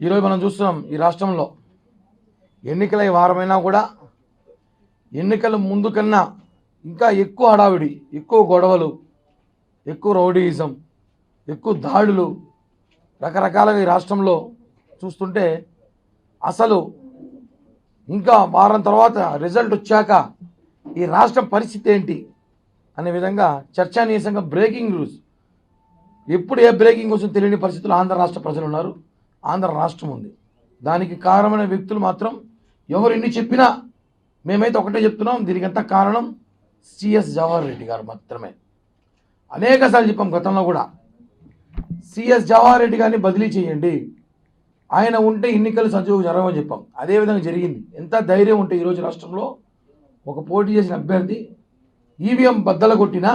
ఈరోజు మనం చూస్తున్నాం ఈ రాష్ట్రంలో ఎన్నికల వారమైనా కూడా ఎన్నికల ముందు కన్నా ఇంకా ఎక్కువ హడావిడి, ఎక్కువ గొడవలు, ఎక్కువ రౌడీయిజం, ఎక్కువ దాడులు రకరకాలుగా ఈ రాష్ట్రంలో చూస్తుంటే అసలు ఇంకా వారం తర్వాత రిజల్ట్ వచ్చాక ఈ రాష్ట్రం పరిస్థితి ఏంటి అనే విధంగా చర్చానీయాంశంగా బ్రేకింగ్ న్యూస్, ఎప్పుడు ఏ బ్రేకింగ్ కోసం తెలియని పరిస్థితుల్లో ఆంధ్ర రాష్ట్ర ప్రజలు ఉన్నారు, ఆంధ్ర రాష్ట్రం ఉంది. దానికి కారణమైన వ్యక్తులు మాత్రం ఎవరు ఎన్ని చెప్పినా మేమైతే ఒకటే చెప్తున్నాం, దీనికంతా కారణం సిఎస్ జవహర్ రెడ్డి గారు మాత్రమే. అనేకసార్లు చెప్పాం గతంలో కూడా, సిఎస్ జవహర్ రెడ్డి గారిని బదిలీ చేయండి, ఆయన ఉంటే ఎన్నికలు సజీవ జరగవని చెప్పాం. అదేవిధంగా జరిగింది. ఎంత ధైర్యం ఉంటే ఈరోజు రాష్ట్రంలో ఒక పోటీ చేసిన అభ్యర్థి ఈవీఎం బద్దల కొట్టినా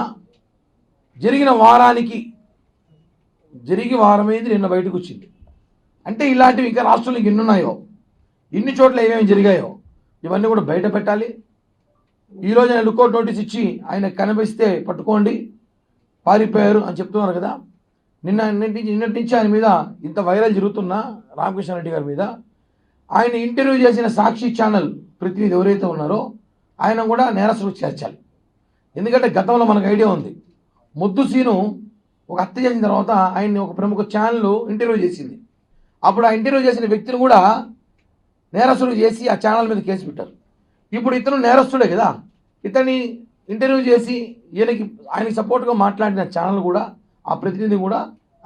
జరిగి వారమైంది, నిన్న బయటకు వచ్చింది. అంటే ఇలాంటివి ఇంకా రాష్ట్రంలో ఎన్ని ఉన్నాయో, ఇన్ని చోట్ల ఏమేమి జరిగాయో ఇవన్నీ కూడా బయట పెట్టాలి. ఈరోజు ఆయన లుకౌట్ నోటీస్ ఇచ్చి ఆయన కనిపిస్తే పట్టుకోండి, పారిపోయారు అని చెప్తున్నారు కదా. నిన్నటి నుంచి ఆయన మీద ఇంత వైరల్ జరుగుతున్న రామకృష్ణారెడ్డి గారి మీద ఆయన ఇంటర్వ్యూ చేసిన సాక్షి ఛానల్ ప్రతినిధి ఎవరైతే ఉన్నారో ఆయన కూడా నేరస్తులకు చేర్చాలి. ఎందుకంటే గతంలో మనకు ఐడియా ఉంది, ముద్దు సీను ఒక హత్య చేసిన తర్వాత ఆయన్ని ఒక ప్రముఖ ఛానల్ ఇంటర్వ్యూ చేసింది. అప్పుడు ఆ ఇంటర్వ్యూ చేసిన వ్యక్తిని కూడా నేరస్తులు చేసి ఆ ఛానల్ మీద కేసు పెట్టారు. ఇప్పుడు ఇతను నేరస్తుడే కదా, ఇతన్ని ఇంటర్వ్యూ చేసి ఆయనకి సపోర్ట్గా మాట్లాడిన ఛానల్ కూడా, ఆ ప్రతినిధి కూడా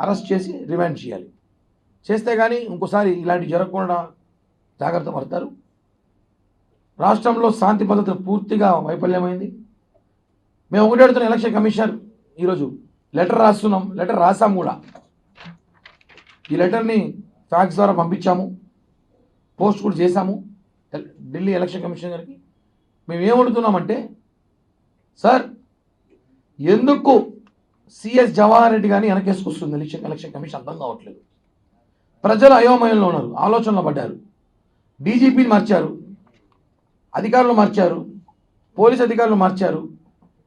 అరెస్ట్ చేసి రిమాండ్ చేయాలి. చేస్తే కానీ ఇంకోసారి ఇలాంటివి జరగకుండా జాగ్రత్త పడతారు. రాష్ట్రంలో శాంతి భద్రత పూర్తిగా వైఫల్యమైంది. మేము ఒకటి అడుగుతున్న ఎలక్షన్ కమిషనర్ ఈరోజు లెటర్ రాసాం కూడా. ఈ లెటర్ని ఫ్యాక్స్ ద్వారా పంపించాము, పోస్ట్ కూడా చేశాము ఢిల్లీ ఎలక్షన్ కమిషన్ గారికి. మేము ఏమడుగుతున్నామంటే, సార్ ఎందుకు సిఎస్ జవహర్ రెడ్డి గారిని వెనకేసుకొస్తుంది ఎలక్షన్ కమిషన్ అర్థం కావట్లేదు. ప్రజలు అయోమయంలో ఉన్నారు, ఆలోచనలో పడ్డారు. డీజీపీని మార్చారు, అధికారులు మార్చారు, పోలీస్ అధికారులు మార్చారు.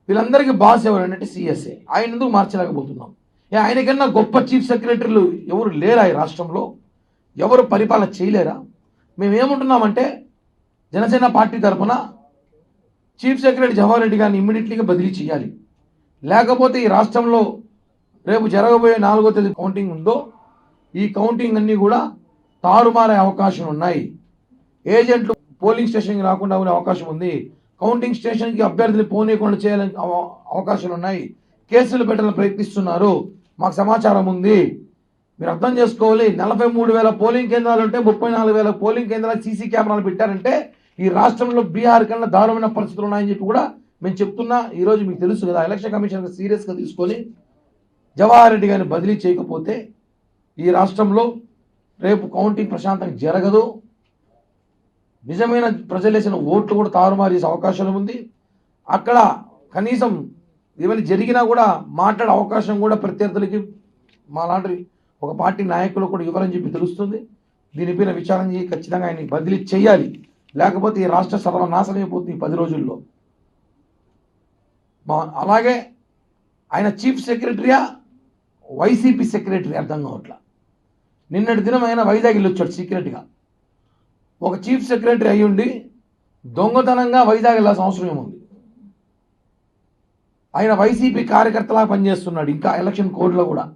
వీళ్ళందరికీ బాస్ ఎవరంటే సిఎస్ఏ. ఆయన ఎందుకు మార్చలేకపోతున్నాం? ఆయనకన్నా గొప్ప చీఫ్ సెక్రటరీలు ఎవరు లేరా ఈ రాష్ట్రంలో? ఎవరు పరిపాలన చేయలేరా? మేమేమంటున్నామంటే, జనసేన పార్టీ తరఫున చీఫ్ సెక్రటరీ జవహర్ రెడ్డి గారిని ఇమ్మీడియట్లీగా బదిలీ చేయాలి. లేకపోతే ఈ రాష్ట్రంలో రేపు జరగబోయే 4వ తేదీ కౌంటింగ్ ఉందో, ఈ కౌంటింగ్ అన్నీ కూడా తారుమారే అవకాశం ఉన్నాయి. ఏజెంట్లు పోలింగ్ స్టేషన్కి రాకుండా ఉండే అవకాశం ఉంది. కౌంటింగ్ స్టేషన్కి అభ్యర్థులు పోనీయకుండా చేయాలని అవకాశాలు ఉన్నాయి. కేసులు పెట్టాలని ప్రయత్నిస్తున్నారు, మాకు సమాచారం ఉంది. మీరు అర్థం చేసుకోవాలి. 43,000 పోలింగ్ కేంద్రాలు ఉంటే 34,000 పోలింగ్ కేంద్రాలు సీసీ కెమెరాలు పెట్టారంటే ఈ రాష్ట్రంలో బీహార్ కన్నా దారుణమైన పరిస్థితులు ఉన్నాయని చెప్పి కూడా మేము చెప్తున్నా. ఈరోజు మీకు తెలుసు కదా, ఎలక్షన్ కమిషన్ సీరియస్గా తీసుకొని జవహర్ రెడ్డి గారిని బదిలీ చేయకపోతే ఈ రాష్ట్రంలో రేపు కౌంటింగ్ ప్రశాంతంగా జరగదు. నిజమైన ప్రజలు వేసిన ఓట్లు కూడా తారుమారు చేసే అవకాశం ఉంది. అక్కడ కనీసం ఏమైనా జరిగినా కూడా మాట్లాడే అవకాశం కూడా ప్రత్యర్థులకి మా లాంటి ఒక పార్టీ నాయకులు కూడా ఇవ్వరని చెప్పి తెలుస్తుంది. దీనిపైన విచారణ చేసి ఖచ్చితంగా ఆయన్ని బదిలీ చేయాలి. లేకపోతే ఈ రాష్ట్ర సర్వనాశనం అయిపోతుంది ఈ 10 రోజుల్లో. అలాగే ఆయన చీఫ్ సెక్రటరీయా వైసీపీ సెక్రటరీ అర్థం కావట్లా. నిన్నటి దినం ఆయన వైజాగ్ వెళ్ళి వచ్చాడు సీక్రెట్గా. ఒక చీఫ్ సెక్రటరీ అయ్యుండి దొంగతనంగా వైజాగ్ వెళ్ళాల్సిన అవసరం ఏముంది? ఆయన వైసీపీ కార్యకర్తలా పనిచేస్తున్నాడు. ఇంకా ఎలక్షన్ కోడ్లో కూడా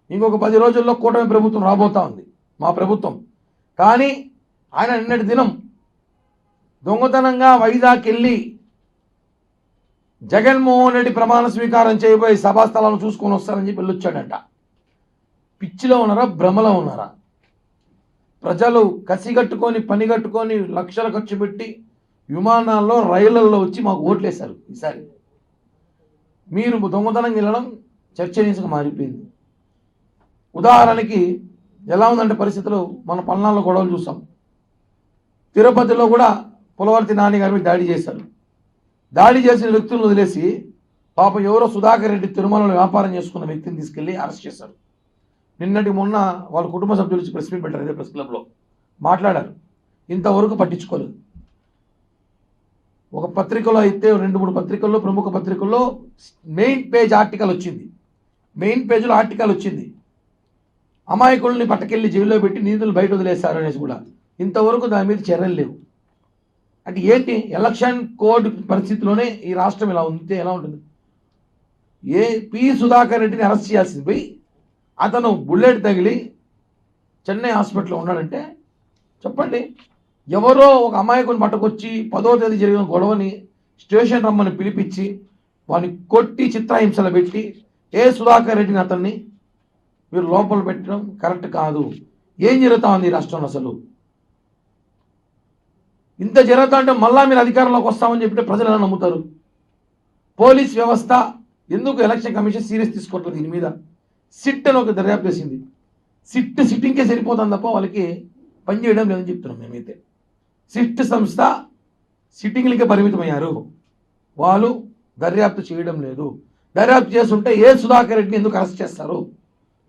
ఇంకొక 10 రోజుల్లో కూటమి ప్రభుత్వం రాబోతా ఉంది, మా ప్రభుత్వం. కానీ ఆయన నిన్నటి దినం దొంగతనంగా వైజాగ్ వెళ్ళి జగన్మోహన్ రెడ్డి ప్రమాణ స్వీకారం చేయబోయే సభాస్థలాలను చూసుకొని వస్తారని చెప్పి వెళ్ళొచ్చాడంట. పిచ్చిలో ఉన్నారా, భ్రమలో ఉన్నారా? ప్రజలు కసిగట్టుకొని పనిగట్టుకొని లక్షలు ఖర్చు పెట్టి విమానాల్లో రైళ్లలో వచ్చి మాకు ఓట్లేశారు. ఈసారి మీరు దొంగతనంగా వెళ్ళడం చర్చనీయంగా మారిపోయింది. ఉదాహరణకి ఎలా ఉందంటే పరిస్థితులు, మన పల్నాడులో గొడవలు చూసాం. తిరుపతిలో కూడా పులవర్తి నాని గారి మీద దాడి చేశారు. దాడి చేసిన వ్యక్తులను వదిలేసి పాపం ఎవరో సుధాకర్ రెడ్డి తిరుమలలో వ్యాపారం చేసుకున్న వ్యక్తిని తీసుకెళ్లి అరెస్ట్ చేశారు. నిన్నటి మొన్న వాళ్ళ కుటుంబ సభ్యులు వచ్చి ప్రెస్ మీట్ పెట్టారు, అదే ప్రెస్ క్లబ్లో మాట్లాడారు. ఇంతవరకు పట్టించుకోలేదు. ఒక పత్రికలో అయితే 2-3 పత్రికల్లో, ప్రముఖ పత్రికల్లో మెయిన్ పేజ్ ఆర్టికల్ వచ్చింది. మెయిన్ పేజ్లో ఆర్టికల్ వచ్చింది. అమాయకుల్ని పట్టుకెళ్ళి జైల్లో పెట్టి నిధులు బయట వదిలేస్తారు అనేసి కూడా ఇంతవరకు దాని మీద చర్యలు లేవు. అంటే ఏంటి ఎలక్షన్ కోడ్ పరిస్థితిలోనే ఈ రాష్ట్రం ఇలా ఉంటే ఎలా ఉంటుంది? పి సుధాకర్ రెడ్డిని అరెస్ట్ చేయాల్సింది పోయి అతను బుల్లెట్ తగిలి చెన్నై హాస్పిటల్లో ఉన్నాడంటే చెప్పండి, ఎవరో ఒక అమాయకుని పట్టుకొచ్చి 10వ తేదీ జరిగిన గొడవని స్టేషన్ రమ్మని పిలిపించి వాడిని కొట్టి చిత్రహింసలు పెట్టి సుధాకర్ రెడ్డిని అతన్ని మీరు లోపల పెట్టడం కరెక్ట్ కాదు. ఏం జరుగుతా ఉంది ఈ రాష్ట్రంలో? అసలు ఇంత జరుగుతా అంటే మళ్ళా మీరు అధికారంలోకి వస్తామని చెప్పి ప్రజలు ఎలా నమ్ముతారు? పోలీస్ వ్యవస్థ ఎందుకు ఎలక్షన్ కమిషన్ సీరియస్ తీసుకోవట్లేదు? దీని మీద సిట్ అని ఒక దర్యాప్తు చేసింది. సిట్టింగ్కే సరిపోతుంది తప్ప వాళ్ళకి పనిచేయడం లేదని చెప్తున్నాం మేమైతే. సిట్ సంస్థ సిట్టింగ్లకే పరిమితమయ్యారు, వాళ్ళు దర్యాప్తు చేయడం లేదు. దర్యాప్తు చేస్తుంటే సుధాకర్ రెడ్డిని ఎందుకు అరెస్ట్ చేస్తారు?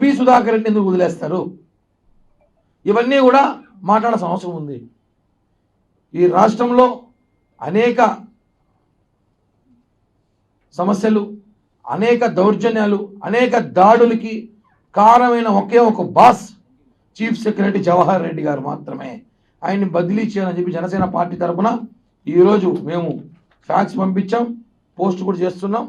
పి సుధాకర్ రెడ్డిని ఎందుకు వదిలేస్తారు? ఇవన్నీ కూడా మాట్లాడాల్సిన అవసరం ఉంది. ఈ రాష్ట్రంలో అనేక సమస్యలు, అనేక దౌర్జన్యాలు, అనేక దాడులకి కారణమైన ఒకే ఒక boss chief secretary Jawahar Reddy గారు మాత్రమే. ఆయన్ని బదిలీ చేయాలని చెప్పి జనసేన పార్టీ తరఫున ఈరోజు మేము ఫ్యాక్స్ పంపించాం, పోస్ట్ కూడా చేస్తున్నాం,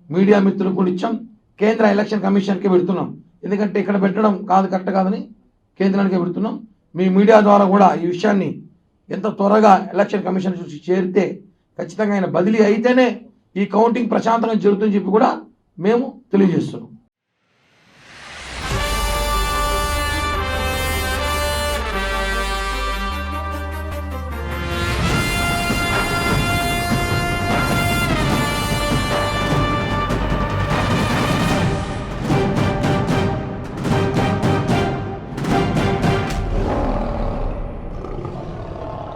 మీడియా మిత్రులకు కూడా ఇచ్చాం, కేంద్ర ఎలక్షన్ కమిషన్కి పెడుతున్నాం. ఎందుకంటే ఇక్కడ పెట్టడం కరెక్ట్ కాదని కేంద్రానికి పెడుతున్నాం. మీ మీడియా ద్వారా కూడా ఈ విషయాన్ని ఎంత త్వరగా ఎలక్షన్ కమిషన్ చూసి చేరితే ఖచ్చితంగా ఆయన బదిలీ అయితేనే ఈ కౌంటింగ్ ప్రశాంతంగా జరుగుతుందని చెప్పి కూడా మేము తెలియజేస్తున్నాం.